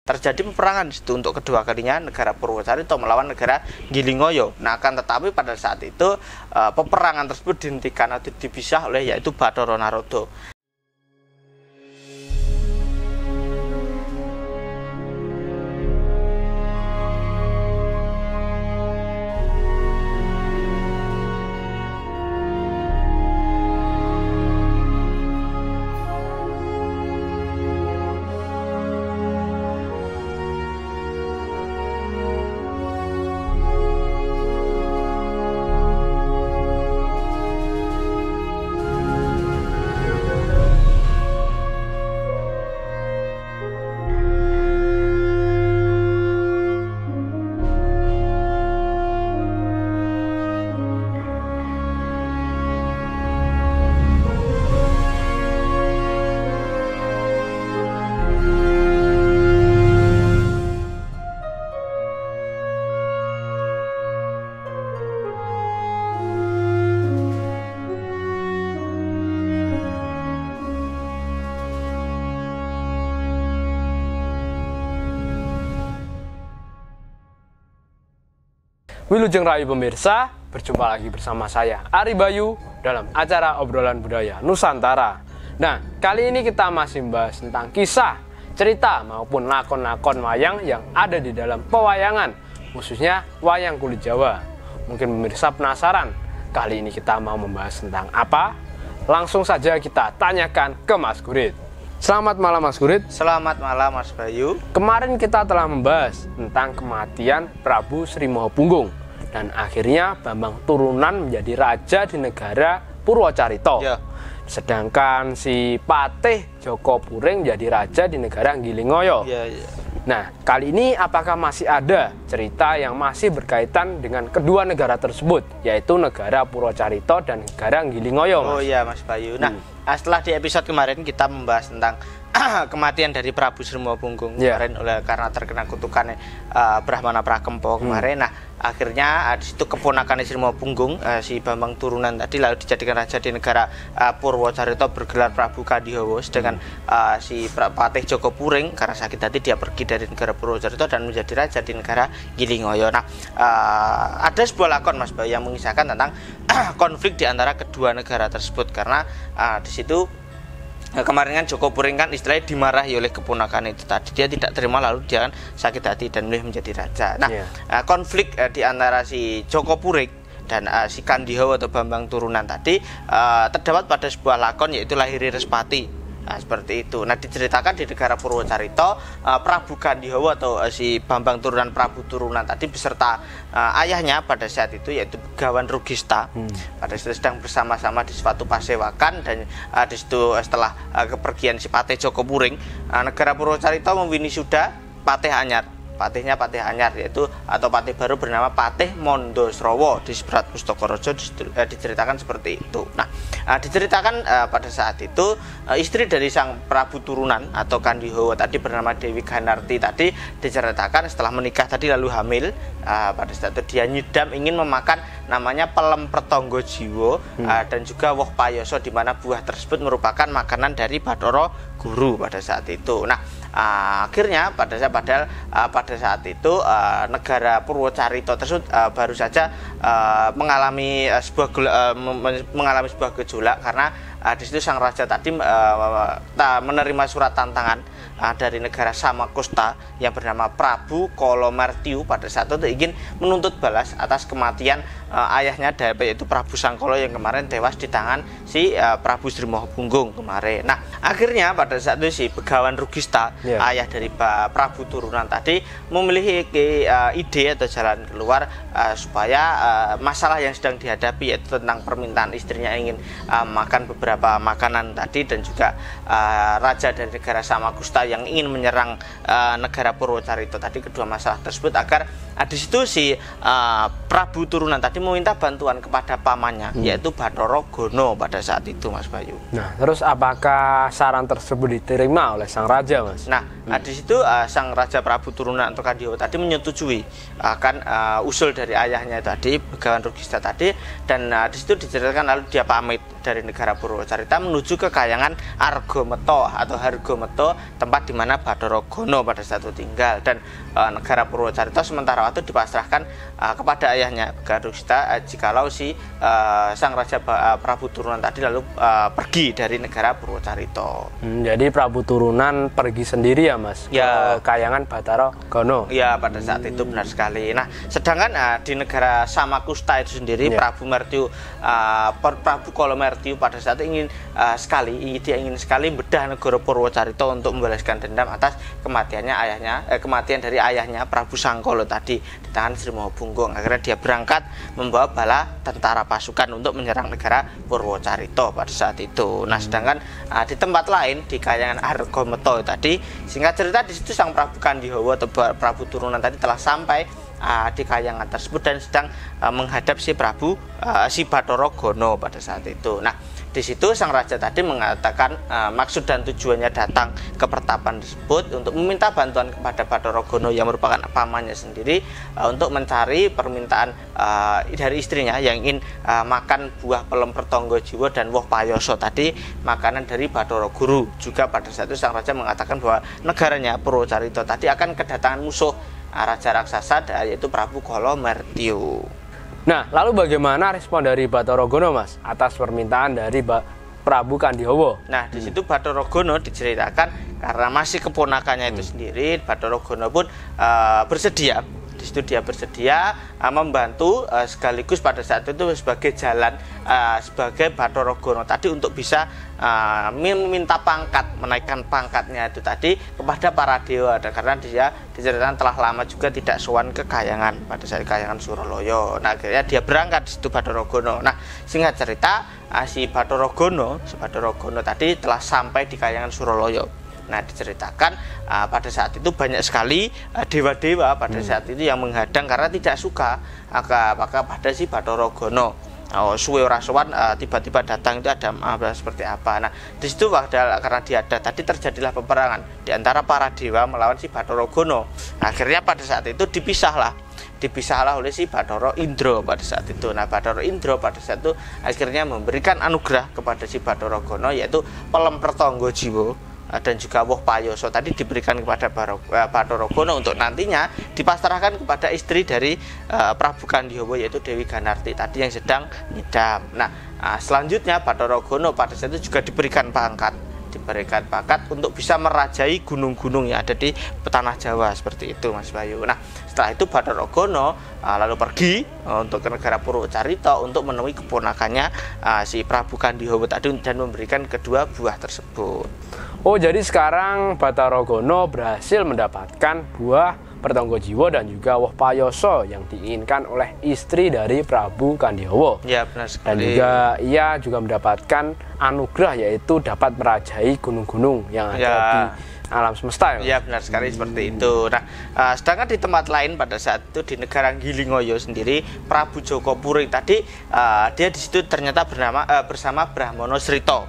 terjadi peperangan di situ untuk kedua kalinya negara Purwocarito melawan negara Gilingoyo. Nah, akan tetapi pada saat itu peperangan tersebut dihentikan atau dipisah oleh yaitu Bathara Narada. Wilujeng Rayu pemirsa, berjumpa lagi bersama saya Ari Bayu dalam acara obrolan budaya Nusantara. Nah, kali ini kita masih membahas tentang kisah, cerita maupun lakon-lakon wayang yang ada di dalam pewayangan, khususnya wayang kulit Jawa. Mungkin pemirsa penasaran, kali ini kita mau membahas tentang apa? Langsung saja kita tanyakan ke Mas Gurit. Selamat malam Mas Gurit. Selamat malam Mas Bayu. Kemarin kita telah membahas tentang kematian Prabu Sri Mahapunggung dan akhirnya Bambang Turunan menjadi raja di negara Purwocarito. Ya. Sedangkan si Patih Joko Puring menjadi raja di negara Gilingoyo. Ya. Nah, kali ini apakah masih ada cerita yang masih berkaitan dengan kedua negara tersebut, yaitu negara Purwocarito dan negara Gilingoyo, Mas? Oh iya Mas Bayu. Nah, setelah di episode kemarin kita membahas tentang kematian dari Prabu Sri Mahapunggung kemarin karena terkena kutukan Brahmana Prakempo kemarin. Nah, akhirnya di situ keponakan Sri Mahapunggung, si Bambang Turunan tadi lalu dijadikan raja di negara Purwocarito bergelar Prabu Kandihawa, sedangkan si Patih Joko Puring karena sakit hati dia pergi dari negara Purwocarito dan menjadi raja di negara Gilingoyo. Nah, ada sebuah lakon Mas Bayu yang mengisahkan tentang konflik di antara kedua negara tersebut karena di situ kemarin kan Joko Puring kan istilahnya dimarahi oleh keponakan itu tadi, dia tidak terima lalu dia kan sakit hati dan memilih menjadi raja. Nah, konflik di antara si Joko Puring dan si Kandihawa atau Bambang Turunan tadi terdapat pada sebuah lakon yaitu Lahiri Respati. Nah, seperti itu. Nah, diceritakan di negara Purwocarito, Prabu Kandihawa atau si Bambang Turunan Prabu Turunan tadi beserta ayahnya pada saat itu yaitu Begawan Rugista. Pada saat itu sedang bersama-sama di suatu pasewakan dan di situ setelah kepergian si Patih Joko Puring, negara Purwocarito mewisuda Patih Anyar. Patihnya Patih Anyar yaitu atau patih baru bernama Patih Mondosrowo di Seberat Pustokorojo diceritakan seperti itu. Nah, diceritakan pada saat itu istri dari sang Prabu Turunan atau Kandihawa tadi bernama Dewi Ganarti tadi diceritakan setelah menikah tadi lalu hamil. Pada saat itu dia nyidam ingin memakan namanya pelem pertonggo jiwo dan juga woh payoso, di mana buah tersebut merupakan makanan dari Bathara Guru pada saat itu. Nah, akhirnya pada saat itu negara Purwocarito tersebut baru saja mengalami sebuah gejolak karena di situ sang raja tadi menerima surat tantangan dari negara Samakusta yang bernama Prabu Kolomartiu pada saat itu ingin menuntut balas atas kematian ayahnya yaitu Prabu Sangkolo yang kemarin tewas di tangan si Prabu Sri Mahapunggung kemarin. Nah, akhirnya pada saat itu si Begawan Rugista ayah dari Prabu Turunan tadi memiliki ide atau jalan keluar supaya masalah yang sedang dihadapi yaitu tentang permintaan istrinya ingin makan beberapa makanan tadi dan juga raja dari negara Samakusta yang ingin menyerang negara Purwocarito tadi, kedua masalah tersebut agar di situ si Prabu turunan tadi meminta bantuan kepada pamannya, yaitu Bathara Gana pada saat itu, Mas Bayu. Nah, terus apakah saran tersebut diterima oleh sang raja, Mas? Nah, di situ sang raja Prabu turunan Kandhiwa tadi menyetujui akan usul dari ayahnya tadi, Begawan Rugista tadi, dan di situ diceritakan lalu dia pamit dari negara Purwocarita menuju ke Kahyangan Argometo atau Hargometo, tempat di mana Bathara Gana pada saat itu tinggal, dan negara Purwocarita sementara waktu dipasrahkan kepada ayahnya Begawan Rugista jikalau si sang raja Prabu turunan tadi lalu pergi dari negara Purwocarita. Jadi Prabu turunan pergi sendiri ya, Mas? Ya. Ke Kahyangan Bathara Gana. Ya, pada saat itu benar sekali. Nah, sedangkan di negara Samakusta itu sendiri, Prabu Mertiu, Prabu Kolomertiu pada saat itu dia ingin sekali bedah negara Purwocarita untuk membalaskan dendam atas kematian dari ayahnya Prabu Sangkala tadi di tangan Sri Mahapunggung. Akhirnya dia berangkat membawa bala tentara pasukan untuk menyerang negara Purwocarita pada saat itu. Nah, sedangkan di tempat lain di Kahyangan Argometo tadi, singkat cerita di situ sang Prabu Kandhiwa atau Prabu turunan tadi telah sampai di Kahyangan tersebut dan sedang menghadap si Bathara Gana pada saat itu. Nah, di situ sang raja tadi mengatakan maksud dan tujuannya datang ke pertapan tersebut untuk meminta bantuan kepada Bathara Gana yang merupakan pamannya sendiri untuk mencari permintaan dari istrinya yang ingin makan buah pelem pertonggo jiwa dan woh payoso tadi, makanan dari Bathara Guru. Juga pada saat itu sang raja mengatakan bahwa negaranya Purwocarita tadi akan kedatangan musuh raja raksasa yaitu Prabu Kolomertiu. Nah, lalu bagaimana respon dari Bathara Gana, Mas, atas permintaan dari Prabu Kandhiwa? Nah, di situ Bathara Gana diceritakan karena masih keponakannya itu sendiri, Bathara Gana pun bersedia. Di situ dia bersedia membantu sekaligus pada saat itu sebagai jalan sebagai Bathara Gana tadi untuk bisa meminta pangkat, menaikkan pangkatnya itu tadi kepada para dewa, karena dia diceritakan telah lama juga tidak sowan ke Kahyangan pada saat Kahyangan Suralaya. Nah, akhirnya dia berangkat di situ Bathara Gana. Nah, singkat cerita si Bathara Gana tadi telah sampai di Kahyangan Suralaya. Nah, diceritakan pada saat itu banyak sekali dewa-dewa pada saat itu yang menghadang karena tidak suka pada si Bathara Gana. Suwe ora sowan tiba-tiba datang itu ada seperti apa. Nah, di situ karena dia ada tadi terjadilah peperangan di antara para dewa melawan si Bathara Gana. Akhirnya pada saat itu dipisahlah oleh si Bathara Indra pada saat itu. Nah, Bathara Indra pada saat itu akhirnya memberikan anugerah kepada si Bathara Gana yaitu pelem pertonggo jiwa dan juga woh payoso tadi diberikan kepada Bathara Gana untuk nantinya dipasrahkan kepada istri dari Prabu Kandhiwa yaitu Dewi Ganarti tadi yang sedang ngidam. Nah, selanjutnya Bathara Gana pada saat itu juga diberikan pangkat untuk bisa merajai gunung-gunung yang ada di tanah Jawa seperti itu, Mas Bayu. Nah, setelah itu Bathara Gana lalu pergi untuk ke negara Purwocarita untuk menemui keponakannya si Prabu Kandhiwa tadi dan memberikan kedua buah tersebut. Oh, jadi sekarang Bathara Gana berhasil mendapatkan buah pertonggo jiwa dan juga woh payoso yang diinginkan oleh istri dari Prabu Kandhiwa. Ya, benar sekali. Dan juga ia juga mendapatkan anugerah yaitu dapat merajai gunung-gunung yang ada di alam semesta. Ya, benar sekali seperti itu. Nah, sedangkan di tempat lain pada saat itu di negara Gilingoyo sendiri, Prabu Joko Puring tadi dia di situ ternyata bersama Brahmana Srita,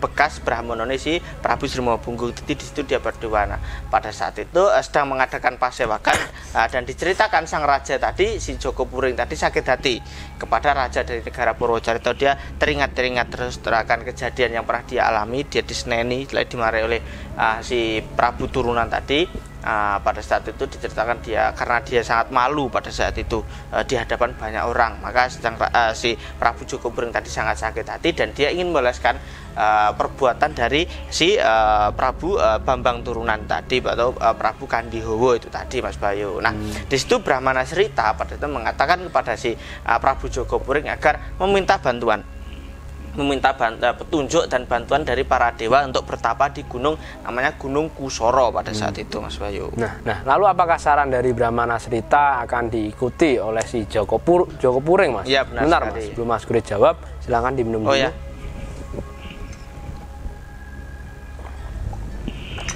bekas Brahmanane si Prabu Sri Mahapunggung. Di situ dia berdua. Nah, pada saat itu sedang mengadakan pasewakan dan diceritakan sang raja tadi si Joko Puring tadi sakit hati kepada raja dari negara Purwocarita. Dia teringat terus akan kejadian yang pernah dia alami. Dia diseneni, dimarahi oleh si Prabu turunan tadi. Pada saat itu diceritakan karena dia sangat malu pada saat itu di hadapan banyak orang, maka si Prabu Joko Puring tadi sangat sakit hati dan dia ingin membalaskan perbuatan dari si Prabu Bambang turunan tadi atau Prabu Kandhiwa itu tadi, Mas Bayu. Nah, di situ Brahmana Srita pada itu mengatakan kepada si Prabu Joko Puring agar meminta petunjuk dan bantuan dari para dewa untuk bertapa di gunung namanya Gunung Kusara pada saat itu, Mas Bayu. Nah, lalu apakah saran dari Brahmana Srita akan diikuti oleh si Joko Puring, Mas? Ya, benar Mas. Sebelum Mas Guri jawab, silakan diminum dulu. Ya.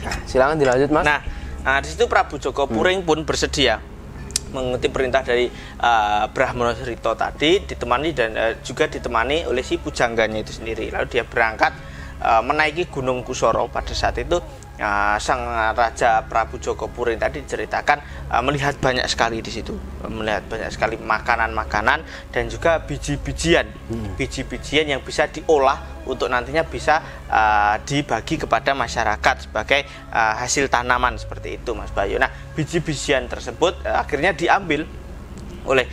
Nah, silakan dilanjut, Mas. Nah, di situ Prabu Joko Puring pun bersedia mengikuti perintah dari Brahmana Srito tadi, ditemani dan juga ditemani oleh si pujangganya itu sendiri. Lalu dia berangkat menaiki Gunung Kusoro. Pada saat itu sang Raja Prabu Joko Puring tadi diceritakan melihat banyak sekali di situ, melihat banyak sekali makanan-makanan dan juga biji-bijian yang bisa diolah untuk nantinya bisa dibagi kepada masyarakat sebagai hasil tanaman seperti itu, Mas Bayu. Nah, biji-bijian tersebut akhirnya diambil oleh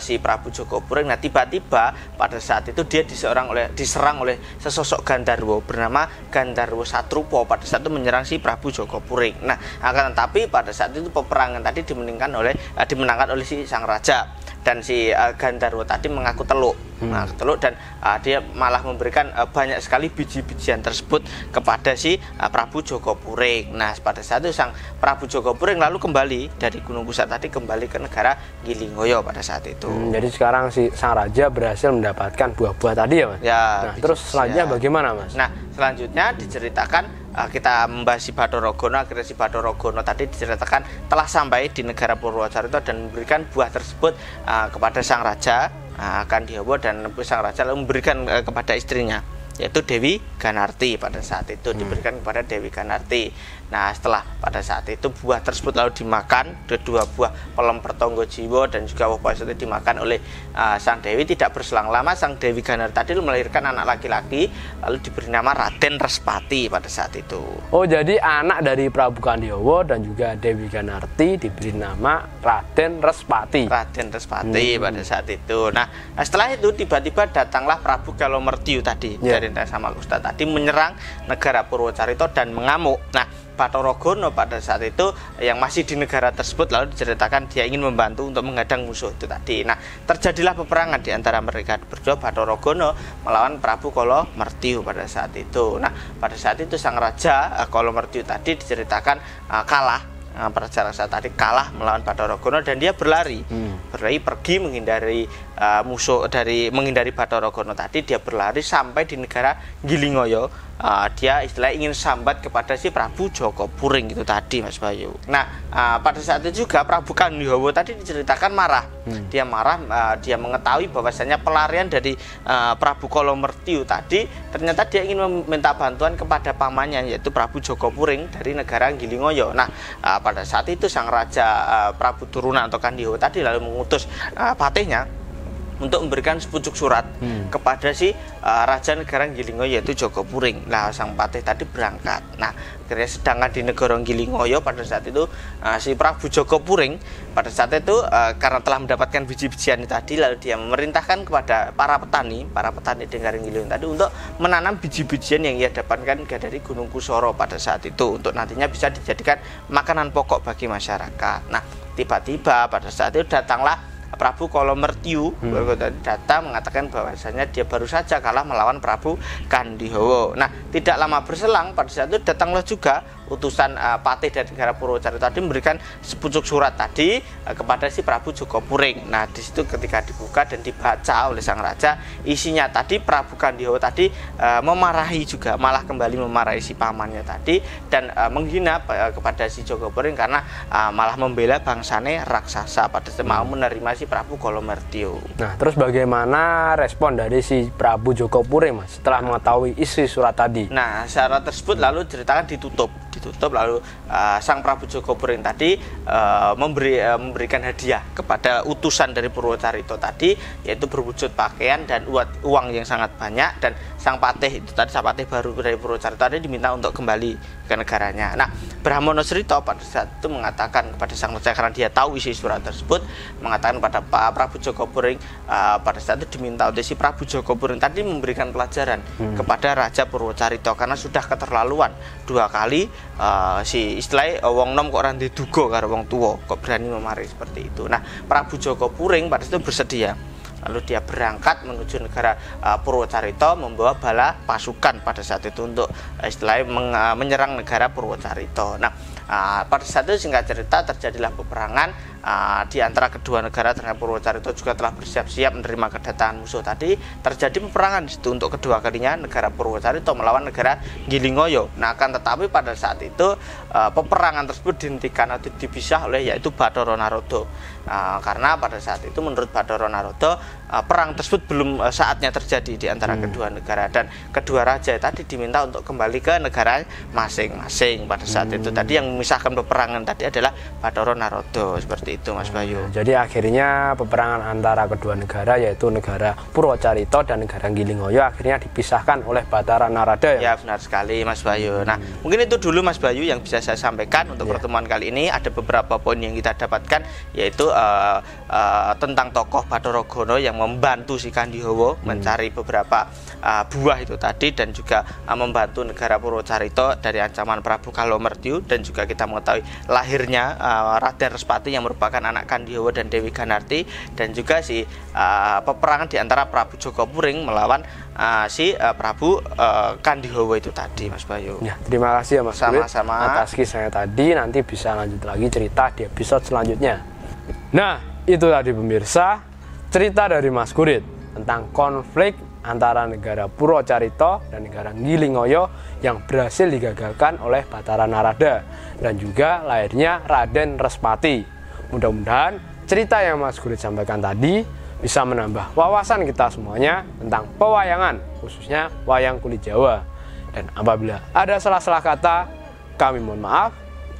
si Prabu Joko Puring. Nah, tiba-tiba pada saat itu dia diserang oleh sesosok Gandharwa bernama Gandharwa Satrupa. Pada saat itu menyerang si Prabu Joko Puring. Nah, akan tetapi pada saat itu peperangan tadi dimenangkan oleh si sang raja, dan si Gandharwa tadi mengaku teluk. Dan dia malah memberikan banyak sekali biji-bijian tersebut kepada si Prabu Joko Puring. Nah, pada saat itu sang Prabu Joko Puring lalu kembali dari Gunung Kusa tadi kembali ke negara Gilingoyo pada saat itu. Jadi sekarang si sang raja berhasil mendapatkan buah-buah tadi ya, Mas? Ya. Nah, terus selanjutnya bagaimana, Mas? Nah, selanjutnya diceritakan kita membahas si Bathara Gana. Akhirnya si Bathara Gana tadi diceritakan telah sampai di negara Purwacarita dan memberikan buah tersebut kepada sang raja Kandihawa, dan sang raja lalu memberikan kepada istrinya, yaitu Dewi Ganarti. Pada saat itu diberikan kepada Dewi Ganarti. Nah, setelah pada saat itu buah tersebut lalu dimakan, kedua buah Pelemper Tonggo Jiwo dan juga buah itu dimakan oleh sang Dewi. Tidak berselang lama sang Dewi Ganarti tadi melahirkan anak laki-laki, lalu diberi nama Raden Respati pada saat itu. Oh, jadi anak dari Prabu Kandihawa dan juga Dewi Ganarti diberi nama Raden Respati. Raden Respati pada saat itu. Nah, setelah itu tiba-tiba datanglah Prabu Kalomertiu tadi dari Sama Kusta tadi menyerang negara Purwacarita dan mengamuk. Nah, Bathara Gana pada saat itu yang masih di negara tersebut lalu diceritakan dia ingin membantu untuk menghadang musuh itu tadi. Nah, terjadilah peperangan di antara mereka berdua, Bathara Gana melawan Prabu Kalomertiu pada saat itu. Nah, pada saat itu sang raja Kalomertiu tadi diceritakan kalah. Raja Raksa tadi kalah melawan Bathara Gana dan dia berlari pergi menghindari menghindari Bathara Gana tadi. Dia berlari sampai di negara Gilingoyo. Dia istilahnya ingin sambat kepada si Prabu Joko Puring itu tadi, Mas Bayu. Nah, pada saat itu juga Prabu Kandihawa tadi diceritakan marah. Dia marah, dia mengetahui bahwasanya pelarian dari Prabu Kalomertiu tadi ternyata dia ingin meminta bantuan kepada pamannya, yaitu Prabu Joko Puring dari negara Gilingoyo. Nah, pada saat itu sang raja Prabu Turunan atau Kandihawa tadi lalu mengutus patihnya untuk memberikan sepucuk surat kepada si raja negara Gilingoyo, yaitu Joko Puring. Nah, sang patih tadi berangkat. Nah, akhirnya sedangkan di negara Gilingoyo pada saat itu si Prabu Joko Puring pada saat itu karena telah mendapatkan biji-bijian tadi, lalu dia memerintahkan kepada para petani di negara Gilingoyo tadi untuk menanam biji-bijian yang ia dapatkan dari Gunung Kusoro pada saat itu untuk nantinya bisa dijadikan makanan pokok bagi masyarakat. Nah, tiba-tiba pada saat itu datanglah Prabu Kalomertiu datang mengatakan bahwasanya dia baru saja kalah melawan Prabu Kandihawa. Nah, tidak lama berselang pada saat itu datanglah juga utusan patih dari negara Purwacarita tadi memberikan sepucuk surat tadi kepada si Prabu Joko Puring. Nah, di situ ketika dibuka dan dibaca oleh sang raja, isinya tadi Prabu Kandihawa tadi memarahi juga, malah kembali memarahi si pamannya tadi dan menghina kepada si Joko Puring karena malah membela bangsane raksasa pada saat mau menerima si Prabu Kalomertiu. Nah, terus bagaimana respon dari si Prabu Joko Puring, Mas, setelah mengetahui isi surat tadi? Nah, syarat tersebut lalu ceritakan ditutup lalu sang Prabu Joko Puring tadi memberikan hadiah kepada utusan dari Purwacarita tadi, yaitu berwujud pakaian dan uang yang sangat banyak, dan sang patih itu tadi, sang patih baru dari Purwacarita tadi diminta untuk kembali ke negaranya. Nah, Brahmana Srito pada saat itu mengatakan kepada sang raja karena dia tahu isi surat tersebut, mengatakan pada Pak Prabu Joko Puring pada saat itu diminta oleh si Prabu Joko Puring tadi memberikan pelajaran kepada Raja Purwacarita karena sudah keterlaluan dua kali si istilahnya wong nom kok ora diduga karo wong tua, kok berani memarahi seperti itu. Nah, Prabu Joko Puring pada itu bersedia. Lalu dia berangkat menuju negara Purwacarita membawa bala pasukan pada saat itu untuk istilahnya menyerang negara Purwacarita. Nah, Pada saat itu singkat cerita terjadilah peperangan di antara kedua negara terhadap Purwocarito juga telah bersiap-siap menerima kedatangan musuh tadi. Terjadi peperangan di situ untuk kedua kalinya negara Purwocarito melawan negara Gilingoyo. Nah, akan tetapi pada saat itu peperangan tersebut dihentikan atau dipisah oleh yaitu Bathara Narada. Karena pada saat itu menurut Bathara Narada perang tersebut belum saatnya terjadi di antara kedua negara, dan kedua raja tadi diminta untuk kembali ke negara masing-masing. Pada saat itu tadi yang memisahkan peperangan tadi adalah Bathara Narada. Seperti itu Mas Bayu. Jadi akhirnya peperangan antara kedua negara yaitu negara Purwocarito dan negara Gilingoyo akhirnya dipisahkan oleh Bathara Narada ya? Ya benar sekali Mas Bayu. Nah mungkin itu dulu Mas Bayu yang bisa saya sampaikan untuk pertemuan kali ini. Ada beberapa poin yang kita dapatkan, yaitu tentang tokoh Bathara Gana yang membantu si Kandihawa mencari beberapa buah itu tadi, dan juga membantu negara Purwocarito dari ancaman Prabu Kalomertyu, dan juga kita mengetahui lahirnya Raden Respati yang merupakan anak Kandihawa dan Dewi Ganarti, dan juga si peperangan di antara Prabu Jogopuring melawan si Prabu Kandihawa itu tadi Mas Bayu. Ya, terima kasih ya Mas sama-sama atas kisahnya tadi. Nanti bisa lanjut lagi cerita di episode selanjutnya. Nah, itu tadi pemirsa cerita dari Mas Kurit tentang konflik antara negara Purwocarito dan negara Gilingoyo yang berhasil digagalkan oleh Bathara Narada, dan juga lahirnya Raden Respati. Mudah-mudahan cerita yang Mas Kurit sampaikan tadi bisa menambah wawasan kita semuanya tentang pewayangan, khususnya wayang kulit Jawa. Dan apabila ada salah-salah kata, kami mohon maaf.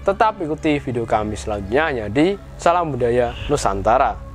Tetap ikuti video kami selanjutnya hanya di Salam Budaya Nusantara.